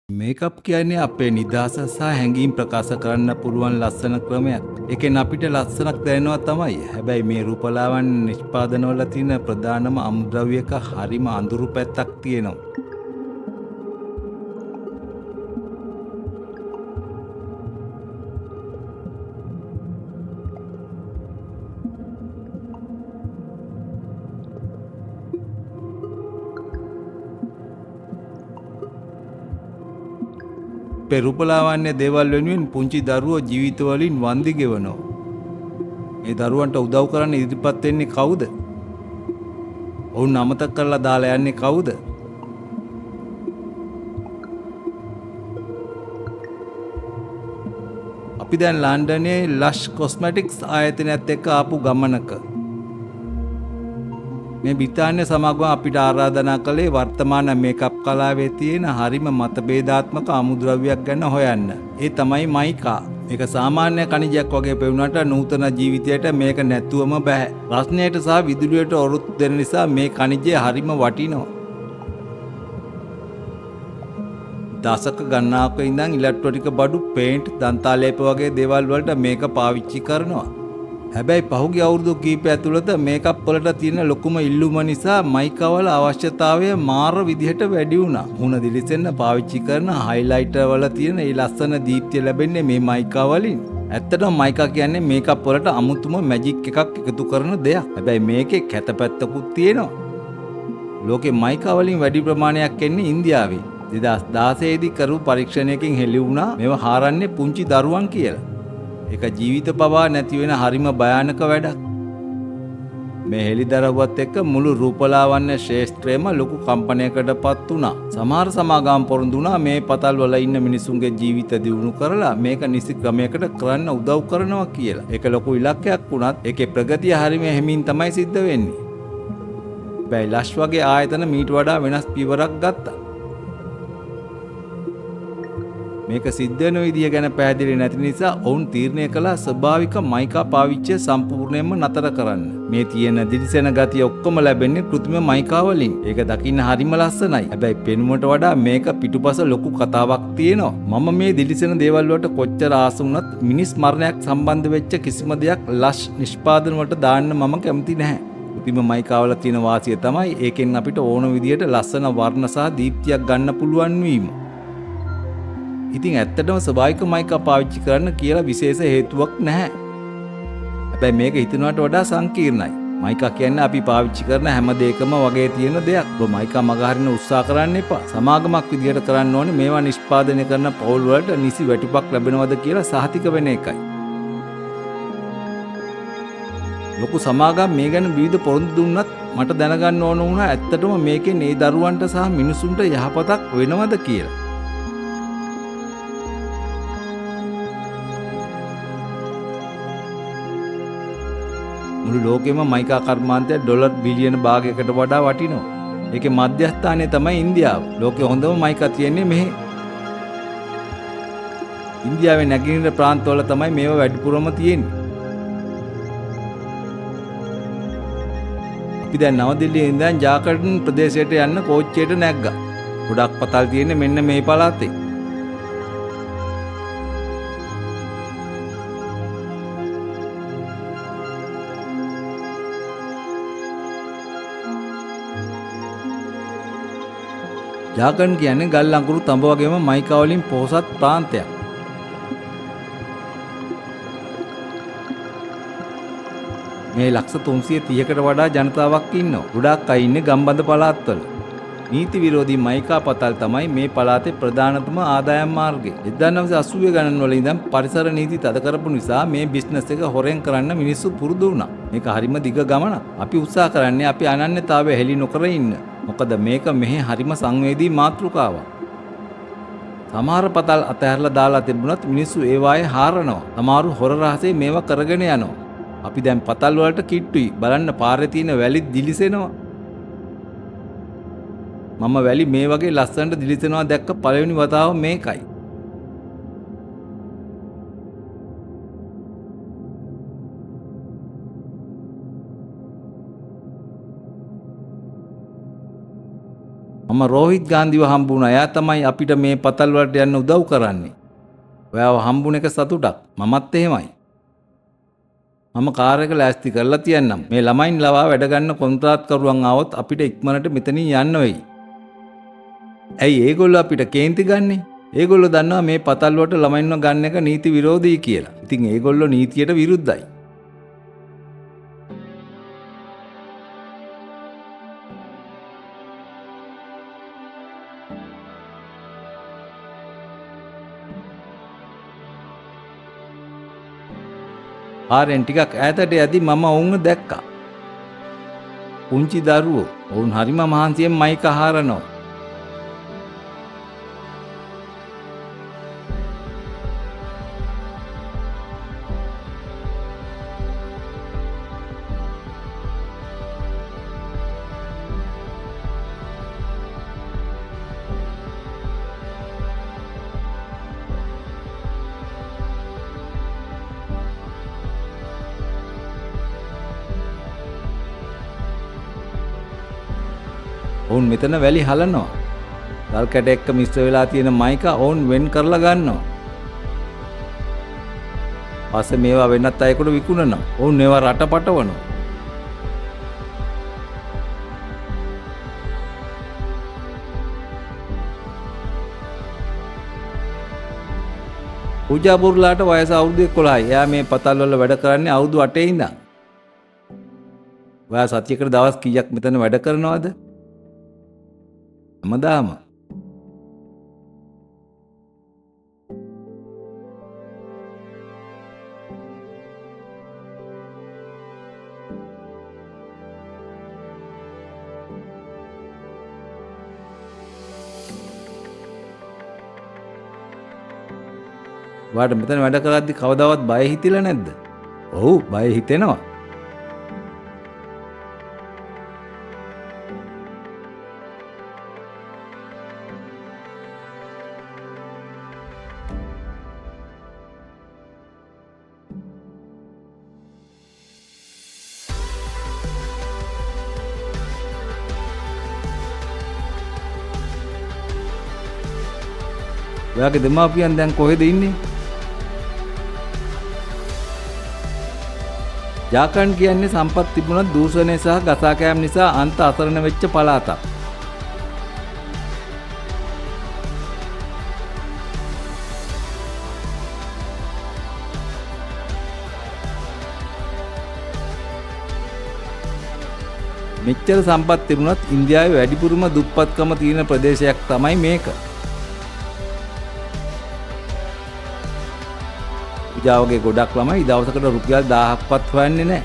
Makeup කියන්නේ අපේ නිදහස සහ හැඟීම් ප්‍රකාශ කරන්න පුළුවන් ලස්සන ක්‍රමයක්. ඒකෙන් අපිට ලස්සනක් දැනෙනවා තමයි. හැබැයි මේ රූපලාවන්‍ය නිෂ්පාදනවල තියෙන ප්‍රධානම අමුද්‍රව්‍යක හරිම අඳුරු පැත්තක් තියෙනවා. අපේ රූපලාවන්‍ය දේවල් වෙනුවෙන් පුංචි දරුවෝ ජීවිතවලින් වන්දි ගෙවනවා. මේ දරුවන්ට උදව් කරන්න ඉදිරිපත් වෙන්නේ කවුද? ඔවුන් අමතක කරලා දාලා යන්නේ කවුද? අපි දැන් ලන්ඩනයේ ලෂ් කොස්මැටික්ස් ආයතනයත් එක්ක ආපු ගමනක. මේ බ්‍රිතාන්‍ය සමාගම අපිට ආරාධනා කළේ වර්තමාන මේකප් කලාවේ තියෙන හරිම මතභේදාත්මක අමුද්‍රව්‍යයක් ගැන හොයන්න. ඒ තමයි මයිකා. මේක සාමාන්‍ය කණිජයක් වගේ පෙවුනට නූතන ජීවිතයට මේක නැතුවම බෑ. රස්නයට සහ විදුලියට ඔරොත්තු දෙන නිසා මේ කණිජය හරිම වටිනවා. දශක ගණනාවක ඉඳන් ඉලෙක්ට්‍රොනික බඩු, පේන්ට්, දන්තාලේප වගේ දේවල් වලට මේක පාවිච්චි කරනවා. හැබැයි පහුගිය අවුරුදු කීපය ඇතුළත මේකප් වලට තියෙන ලොකුම ඉල්ලුම නිසා මයිකා වල අවශ්‍යතාවය මාර විදිහට වැඩි වුණා. මුණ දිලිසෙන්න පාවිච්චි කරන හයිලයිටර් වල තියෙන ඒ ලස්සන දීප්තිය ලැබෙන්නේ මේ මයිකා වලින්. ඇත්තටම මයිකා කියන්නේ මේකප් වලට අමුතුම මැජික් එකක් එකතු කරන දෙයක්. හැබැයි මේකේ කැතපැත්තකුත් තියෙනවා. ලෝකේ මයිකා වලින් වැඩි ප්‍රමාණයක් එන්නේ ඉන්දියාවෙන්. 2016 දී කරපු පරීක්ෂණයකින් හෙළි වුණා මේව හාරන්නේ පුංචි දරුවන් කියලා. ඒක ජීවිත පවා නැති වෙන හරිම භයානක වැඩක්. මේ හෙළිදරව්වත් එක්ක මුළු රූපලාවන්‍ය ශාස්ත්‍රයම ලොකු කම්පනයකටපත් වුණා. සමහර සමාගම් පොරොන්දු වුණා මේ පතල් වල ඉන්න මිනිසුන්ගේ ජීවිත දියුණු කරලා මේක නිසි ක්‍රමයකට කරන්න උදව් කරනවා කියලා. ඒක ලොකු ඉලක්කයක් වුණත් ඒකේ ප්‍රගතිය හරිම හැමින් තමයි සිද්ධ වෙන්නේ. හැබැයි ලෂ් වගේ ආයතන මීට වඩා වෙනස් පියවරක් ගත්තා. මේක සිද්ධ වෙන විදිය ගැන පැහැදිලි නැති නිසා ඔවුන් තීරණය කළා ස්වභාවික මයිකා පාවිච්චිය සම්පූර්ණයෙන්ම නතර කරන්න. මේ තියෙන දිලිසෙන ගතිය ඔක්කොම ලැබෙන්නේ කෘත්‍රිම මයිකා වලින්. ඒක දකින්න හරිම ලස්සනයි. හැබැයි පෙනුමට වඩා මේක පිටුපස ලොකු කතාවක් තියෙනවා. මම මේ දිලිසෙන දේවල් වලට කොච්චර ආස වුණත් මිනිස් මරණයක් සම්බන්ධ වෙච්ච කිසිම දෙයක් ලෂ් නිෂ්පාදන වලට දාන්න මම කැමති නැහැ. කෘත්‍රිම මයිකා වල තියෙන වාසිය තමයි ඒකෙන් අපිට ඕන විදියට ලස්සන වර්ණ සහ දීප්තියක් ගන්න පුළුවන් වීම. ඉතින් ඇත්තටම ස්වභාවික මයිකා පාවිච්චි කරන්න කියලා විශේෂ හේතුවක් නැහැ. හැබැයි මේක හිතනවට වඩා සංකීර්ණයි. මයිකා කියන්නේ අපි පාවිච්චි කරන හැම දෙයකම වගේ තියෙන දෙයක්. ඔබ මයිකා මගහරින්න උත්සාහ කරන්න එපා. සමාගමක් විදියට කරන්න ඕනේ මේවා නිෂ්පාදනය කරන පවුල් වලට නිසි වැටුපක් ලැබෙනවද කියලා සහතික වෙන එකයි. ලොකු සමාගම් මේ ගැන විවිධ පොරොන්දු දුන්නත් මට දැනගන්න ඕන වුණා ඇත්තටම මේකෙන් ඒ දරුවන්ට සහ මිනිසුන්ට යහපතක් වෙනවද කියලා. මුළු ලෝකෙම මයිකා කර්මාන්තය ඩොලර් බිලියන භාගයකට වඩා වටිනවා. ඒකේ මධ්‍යස්ථානය තමයි ඉන්දියාව. ලෝකේ හොඳම මයිකා තියෙන්නේ මෙහි. ඉන්දියාවේ නැගෙනහිර ප්‍රාන්තවල තමයි මේවා වැඩිපුරම තියෙන්නේ. අපි දැන් නවදිල්ලියේ ඉඳන් ජාකර්ටන් ප්‍රදේශයට යන්න කෝච්චියට නැග්ගා. ගොඩක් පතල් තියෙන්නේ මෙන්න මේ පළාතේ. ජාකර්ටන් කියන්නේ ගල් අඟුරු තඹ වගේම මයිකා වලින් පොහොසත් ප්‍රාන්තයක්. මේ ලක්ෂ 330කට වඩා ජනතාවක් ඉන්නවා. ගොඩක් අය ඉන්නේ ගම්බද පළාත්වල. නීති විරෝධී මයිකා පතල් තමයි මේ පළාතේ ප්‍රධානතම ආදායම් මාර්ගය. 1980 ගණන් වල ඉඳන් පරිසර නීති තද කරපු නිසා මේ බිස්නස් එක හොරෙන් කරන්න මිනිස්සු පුරුදු වුණා. මේක හරිම දිග ගමනක්. අපි උත්සාහ කරන්නේ අපි අනන්‍යතාවය හෙළි නොකර ඉන්න. මොකද මේක මෙහි හරිම සංවේදී මාතෘකාවක්. සමහර පතල් අතහැරලා දාලා තිබුණත් මිනිස්සු ඒවායේ හාරනවා. සමහරු හොර රහසේ මේවා කරගෙන යනවා. අපි දැන් පතල් වලට කිට්ටුයි. බලන්න පාරේ තියෙන වැලි දිලිසෙනවා. මම වැලි මේ වගේ ලස්සනට දිලිසෙනවා දැක්ක පළවෙනි වතාව මේකයි. මම රෝහිත් ගාන්ධිව හම්බුණා. එයා තමයි අපිට මේ පතල් වලට යන්න උදව් කරන්නේ. ඔයාව හම්බුන එක සතුටක්. මමත් එහෙමයි. මම කාර් එක ලෑස්ති කරලා තියන්නම්. මේ ළමයින් ලවා වැඩ ගන්න කොන්ත්‍රාත්කරුවන් ආවොත් අපිට ඉක්මනට මෙතනින් යන්න වෙයි. ඇයි ඒගොල්ලෝ අපිට කේන්ති ගන්නෙ? ඒගොල්ලෝ දන්නවා මේ පතල් වලට ළමයින්ව ගන්න එක නීති විරෝධී කියලා. ඉතින් ඒගොල්ලෝ නීතියට විරුද්ධයි. පාරෙන් ටිකක් ඈතට යද්දි මම ඔවුන්ව දැක්කා. පුංචි දරුවෝ. ඔවුන් හරිම මහන්සියෙන් මයික් අහරනවා. ඔවුන් මෙතන වැලි හලනවා. ගල් කැට එක්ක මිශ්‍ර වෙලා තියෙන මයික ඔවුන් වෙන් කරලා ගන්නවා. පස්සේ මේවා වෙනත් අයෙකුට විකුණනවා. ඔවුන් ඒවා රටපටවනවා. පූජාපුරලාට වයස අවුරුදු 11යි. එයා මේ පතල් වල වැඩ කරන්නේ අවුරුදු 8 ඉඳන්. ඔයා සතියකට දවස් කීයක් මෙතන වැඩ කරනවද? හැමදාම. ඔයාට මෙතන වැඩ කරද්දි කවදාවත් බය හිතිලා නැද්ද? ඔව් බය හිතෙනවා. ඔයාගේ දෙමාපියන් දැන් කොහෙද ඉන්නේ? ජාකන්ඩ් කියන්නේ සම්පත් තිබුණත් දූෂණය සහ ගසා කෑම නිසා අන්ත අසරණ වෙච්ච පළාතක්. මෙච්චර සම්පත් තිබුණත් ඉන්දියාවේ වැඩිපුරම දුප්පත්කම තියෙන ප්‍රදේශයක් තමයි මේක. පූජාවගේ ගොඩක් ළමයි දවසකට රුපියල් 1000ක්වත් හොයන්නේ නැහැ.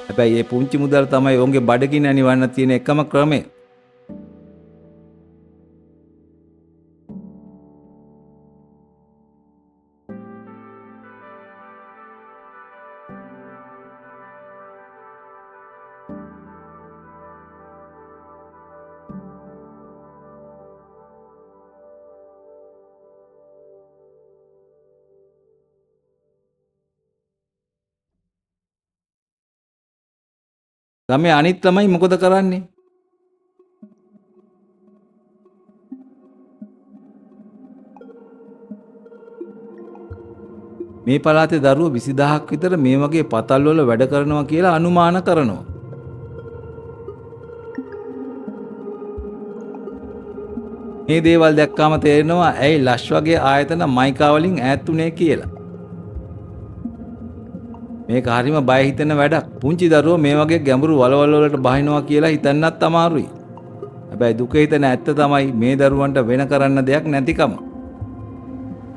හැබැයි මේ පුංචි මුදල් තමයි ඔවුන්ගේ බඩගින්න නිවන්න තියෙන එකම ක්‍රමය. ගමේ අනිත් ළමයි මොකද කරන්නේ? මේ පළාතේ දරුවෝ 20000ක් විතර මේ වගේ පතල් වල වැඩ කරනවා කියලා අනුමාන කරනවා. මේ දේවල් දැක්කාම තේරෙනවා ඇයි ලෂ් වගේ ආයතන මයිකා වලින් ඈත් උනේ කියලා. මේක හරිම බය හිතෙන වැඩක්. පුංචි දරුවෝ මේ වගේ ගැඹුරු වලවල් වලට බහිනවා කියලා හිතන්නත් අමාරුයි. හැබැයි දුක හිතෙන ඇත්ත තමයි මේ දරුවන්ට වෙන කරන්න දෙයක් නැතිකම.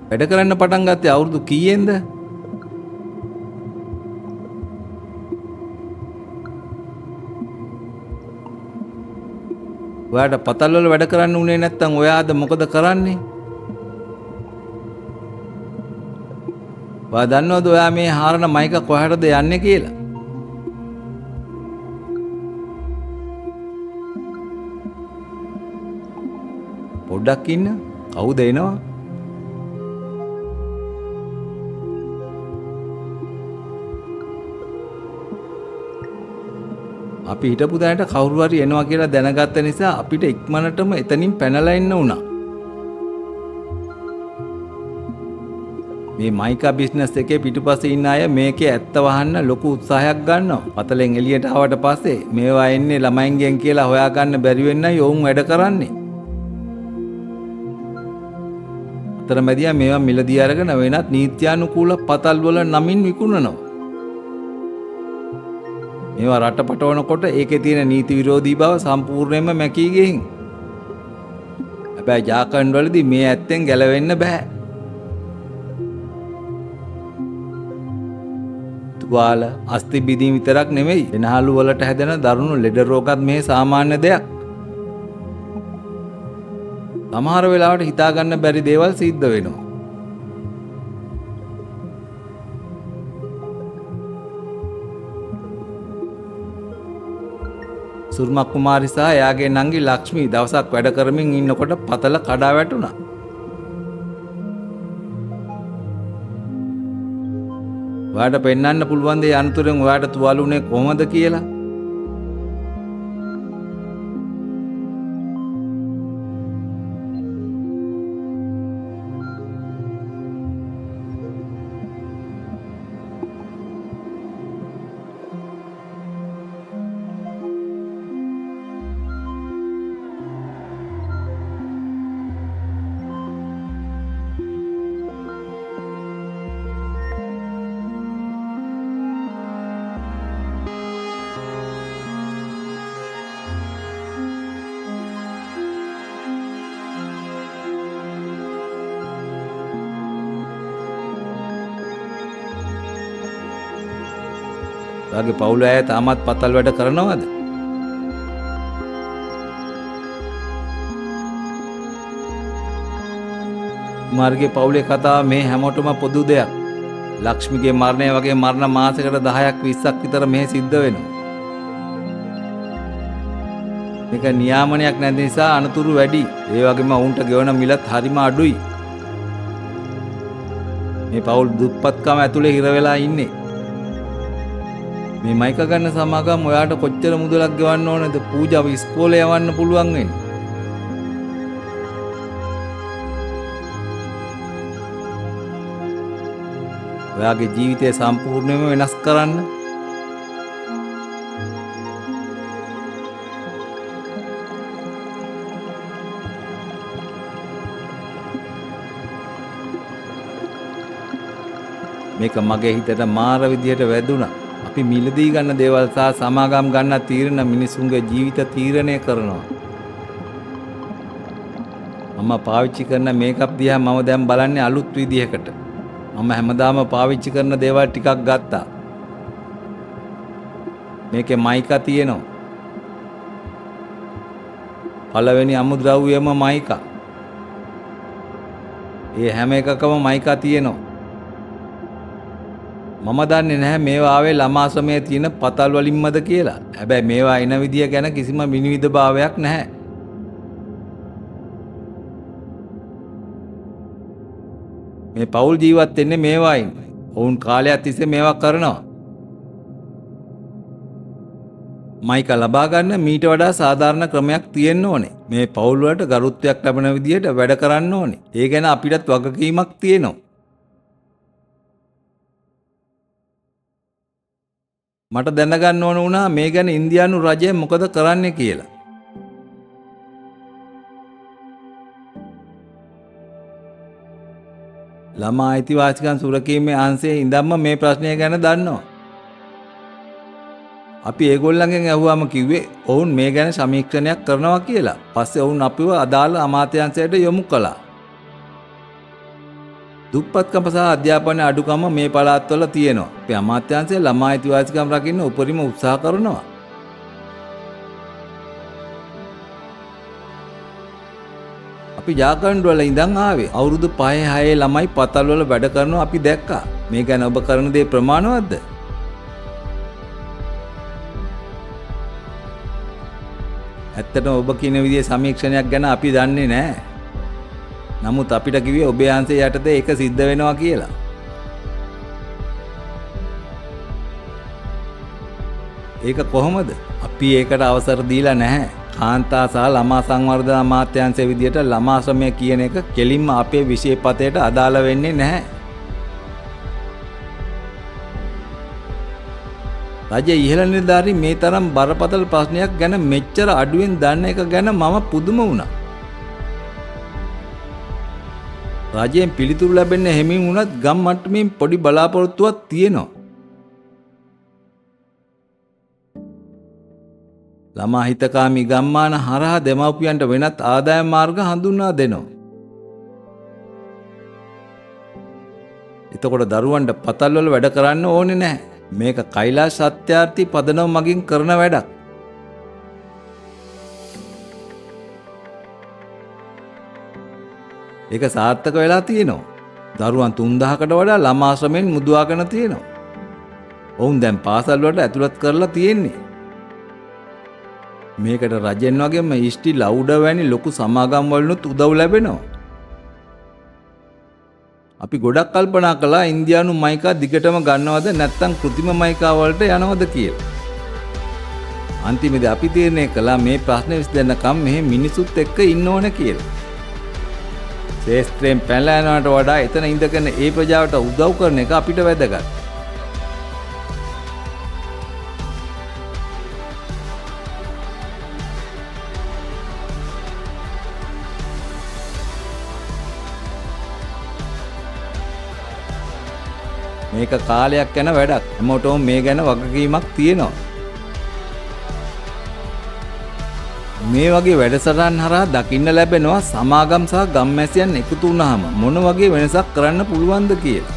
වැඩ කරන්න පටන් ගත්තේ අවුරුදු කීයෙන්ද? ඔයාට පතල් වල වැඩ කරන්න උනේ නැත්තම් ඔයාද මොකද කරන්නේ? ඔයා දන්නවද ඔයා මේ හාරන මයික කොහටද යන්නේ කියලා? පොඩ්ඩක් ඉන්න. කවුද එනවා? අපි හිටපු තැනට කවුරු හරි එනවා කියලා දැනගත්ත නිසා අපිට ඉක්මනටම එතනින් පැනලා එන්න වුණා. මේ මයිකා බිස්නස් එකේ පිටුපස්සේ ඉන්න අය මේකේ ඇත්ත වහන්න ලොකු උත්සාහයක් ගන්නවා. පතලෙන් එළියට ආවට පස්සේ මේවා එන්නේ ළමයින්ගෙන් කියලා හොයාගන්න බැරි වෙන්නයි ඔවුන් වැඩ කරන්නේ. අතරමැදියා මේවා මිලදී අරගෙන වෙනත් නීත්‍යානුකූල පතල් වල නමින් විකුණනවා. මේවා රට පටවනකොට ඒකේ තියෙන නීති විරෝධී බව සම්පූර්ණයෙන්ම මැකී ගිහින්. හැබැයි ජාකන්ඩ් වලදී මේ ඇත්තෙන් ගැලවෙන්න බෑ. තුවාල, අස්ථි බිඳීම් විතරක් නෙමෙයි වෙනහළු වලට හැදෙන දරුණු ලෙඩ රෝගත් මේ සාමාන්‍ය දෙයක්. සමහර වෙලාවට හිතා ගන්න බැරි දේවල් සිද්ධ වෙනවා. සුර්මා කුමාරි සහ එයාගේ නංගි ලක්ෂ්මී දවසක් වැඩ කරමින් ඉන්නකොට පතල කඩා වැටුණා. ඔයාට පෙන්වන්න පුළුවන් දේ අනතුරෙන් ඔයාට තුවාලුනේ කොහොමද කියලා? ඔයාගේ පවුල අය තාමත් පතල් වැඩ කරනවද? කුමාරගේ පවුලේ කතාව මේ හැමෝටම පොදු දෙයක්. ලක්ෂ්මිගේ මරණය වගේ මරණ මාසයකට 10ක් 20ක් විතර මෙහි සිද්ධ වෙනවා. මේක නියාමනයක් නැති නිසා අනතුරු වැඩි. ඒ වගේම උන්ට ගෙවන මිලත් හරිම අඩුයි. මේ පවුල් දුප්පත්කම ඇතුලේ හිර වෙලා ඉන්නේ. මේ මයික ගන්න සමාගම් ඔයාට කොච්චර මුදලක් ගෙවන්න ඕනද පූජාව ඉස්කෝලේ යවන්න පුළුවන් වෙන්නේ? ඔයාගේ ජීවිතය සම්පූර්ණයෙන්ම වෙනස් කරන්න. මේක මගේ හිතට මාර විදියට වැදුණා. අපි මිලදී ගන්න දේවල් සහ සමාගම් ගන්න තීරණ මිනිසුන්ගේ ජීවිත තීරණය කරනවා. මම පාවිච්චි කරන මේකප් දිහා මම දැන් බලන්නේ අලුත් විදිහකට. මම හැමදාම පාවිච්චි කරන දේවල් ටිකක් ගත්තා. මේකේ මයිකා තියෙනවා. පළවෙනි අමුද්‍රව්‍යම මයිකා. ඒ හැම එකකම මයිකා තියෙනවා. මම දන්නේ නැහැ මේවා ආවේ ළමා ශ්‍රමයේ තියෙන පතල් වලින්මද කියලා. හැබැයි මේවා එන විදිය ගැන කිසිම විනිවිද භාවයක් නැහැ. මේ පෞල් ජීවත් වෙන්නේ මේවායින්. ඔවුන් කාලයක් තිස්සේ මේවා කරනවා. මයිකා ලබා ගන්න මීට වඩා සාධාරණ ක්‍රමයක් තියෙන්න ඕනේ. මේ පෞල් වලට ගරුත්වයක් ලැබෙන විදියට වැඩ කරන්න ඕනේ. ඒ ගැන අපිටත් වගකීමක් තියෙනවා. මට දැනගන්න ඕන වුණා මේ ගැන ඉන්දියානු රජය මොකද කරන්නේ කියලා. ළමා අයිතිවාසිකම් සුරකීමේ අංශයේ ඉඳන්ම මේ ප්‍රශ්නය ගැන දන්නවා. අපි ඒගොල්ලන්ගෙන් අහුවාම කිව්වේ ඔවුන් මේ ගැන සමීක්ෂණයක් කරනවා කියලා. පස්සේ ඔවුන් අපිව අදාළ අමාත්‍යාංශයට යොමු කළා. දුප්පත්කම සහ අධ්‍යාපනයේ අඩුකම මේ පළාත්වල තියෙනවා. අපේ අමාත්‍යාංශය ළමා අයිතිවාසිකම් රකින්න උපරිම උත්සාහ කරනවා. අපි ජාකන්ඩ් වල ඉඳන් ආවේ. අවුරුදු 5-6 ළමයි පතල් වල වැඩ කරනවා අපි දැක්කා. මේ ගැන ඔබ කරන දේ ප්‍රමාණවත්ද? ඇත්තටම ඔබ කියන විදිහේ සමීක්ෂණයක් ගැන අපි දන්නේ නැහැ. නමුත් අපිට කිව්වේ ඔබේ අංශය යටතේ ඒක සිද්ධ වෙනවා කියලා. ඒක කොහොමද? අපි ඒකට අවසර දීලා නැහැ. කාන්තා සහ ළමා සංවර්ධන අමාත්‍යාංශය විදියට ළමා ශ්‍රමය කියන එක කෙලින්ම අපේ විෂය පතයට අදාළ වෙන්නේ නැහැ. රජයේ ඉහළ නිලධාරීන් මේ තරම් බරපතල ප්‍රශ්නයක් ගැන මෙච්චර අඩුවෙන් දන්න එක ගැන මම පුදුම වුණා. රජයෙන් පිළිතුරු ලැබෙන්න හැමින් වුණත් ගම් මට්ටමින් පොඩි බලාපොරොත්තුවක් තියෙනවා. ළමා හිතකාමී ගම්මාන හරහා දෙමව්පියන්ට වෙනත් ආදායම් මාර්ග හඳුන්වා දෙනවා. එතකොට දරුවන්ට පතල් වල වැඩ කරන්න ඕනේ නැහැ. මේක කෛලාශ සත්‍යාර්ථී පදනම මගින් කරන වැඩක්. ඒක සාර්ථක වෙලා තියෙනවා. දරුවන් 3000කට වඩා ළමා ශ්‍රමෙන් මුදවාගෙන තියෙනවා. ඔවුන් දැන් පාසල් වලට ඇතුළත් කරලා තියෙන්නේ. මේකට රජෙන් වගේම ඉෂ්ටි ලවුඩ වැනි ලොකු සමාගම් වලිනුත් උදව් ලැබෙනවා. අපි ගොඩක් කල්පනා කළා ඉන්දියානු මයිකා දිගටම ගන්නවද නැත්නම් કૃතිම මයිකා වලට යනවද කියලා. අන්තිමේදී අපි තීරණය කළා මේ ප්‍රශ්නේ විසඳන්නකම් මෙහි මිනිසුත් එක්ක ඉන්න ඕන කියලා. ශේස්ත්‍රයෙන් පැනලා යනවට වඩා එතන ඉඳගෙන ඒ ප්‍රජාවට උදව් කරන එක අපිට වැදගත්. මේක කාලයක් යන වැඩක්. හැමෝටම මේ ගැන වගකීමක් තියෙනවා. මේ වගේ වැඩසටහන් හරහා දකින්න ලැබෙනවා සමාගම් සහ ගම්මැසියන් එකතු වුණාම මොන වගේ වෙනසක් කරන්න පුළුවන්ද කියලා.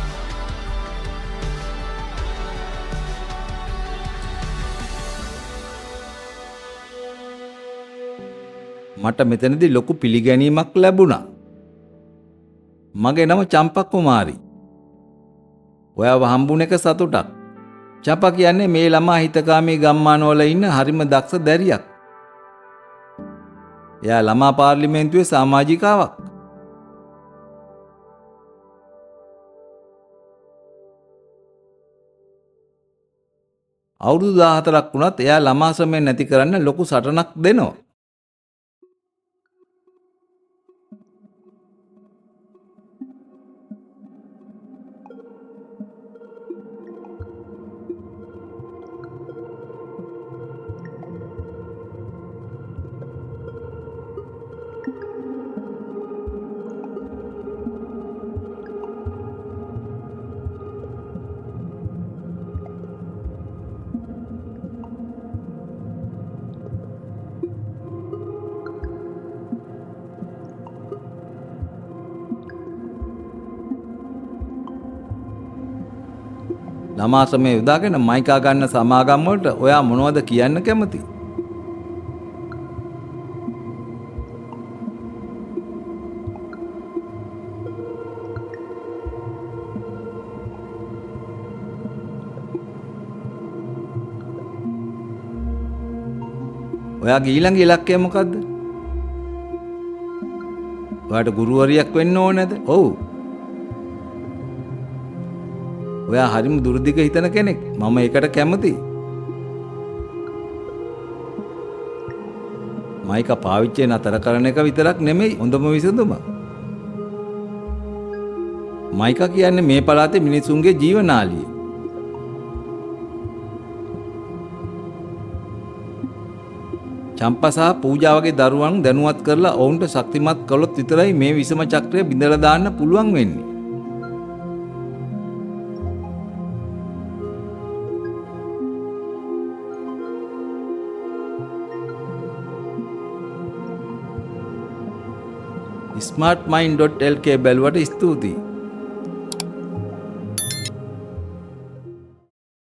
මට මෙතනදී ලොකු පිළිගැනීමක් ලැබුණා. මගේ නම චම්පක් කුමාරි. ඔයාව හම්බුන එක සතුටක්. චම්පා කියන්නේ මේ ළමා හිතකාමී ගම්මානවල ඉන්න හරිම දක්ෂ දැරියක්. එයා ළමා පාර්ලිමේන්තුවේ සමාජිකාවක්. අවුරුදු 14ක් වුණත් එයා ළමා ශ්‍රමය නැති කරන්න ලොකු සටනක් දෙනවා. ළමා ශ්‍රමය යොදාගෙන මයිකා ගන්න සමාගම් වලට ඔයා මොනවද කියන්න කැමති? ඔයාගේ ඊළඟ ඉලක්කය මොකද්ද? ඔයාට ගුරුවරියක් වෙන්න ඕනේද? ඔව්. ඔයා හරිම දුරදිග හිතන කෙනෙක්. මම ඒකට කැමතියි. මයිකා පාවිච්චි නතර කරන එක විතරක් නෙමෙයි හොඳම විසඳුම. මයිකා කියන්නේ මේ පළාතේ මිනිසුන්ගේ ජීවනාලිය. චම්පා සහ පූජා වගේ දරුවන් දැනුවත් කරලා ඔවුන්ට ශක්තිමත් කළොත් විතරයි මේ විසම චක්‍රය බිඳලා දාන්න පුළුවන් වෙන්නේ. smartmind.lk බැලුවට ස්තුතියි.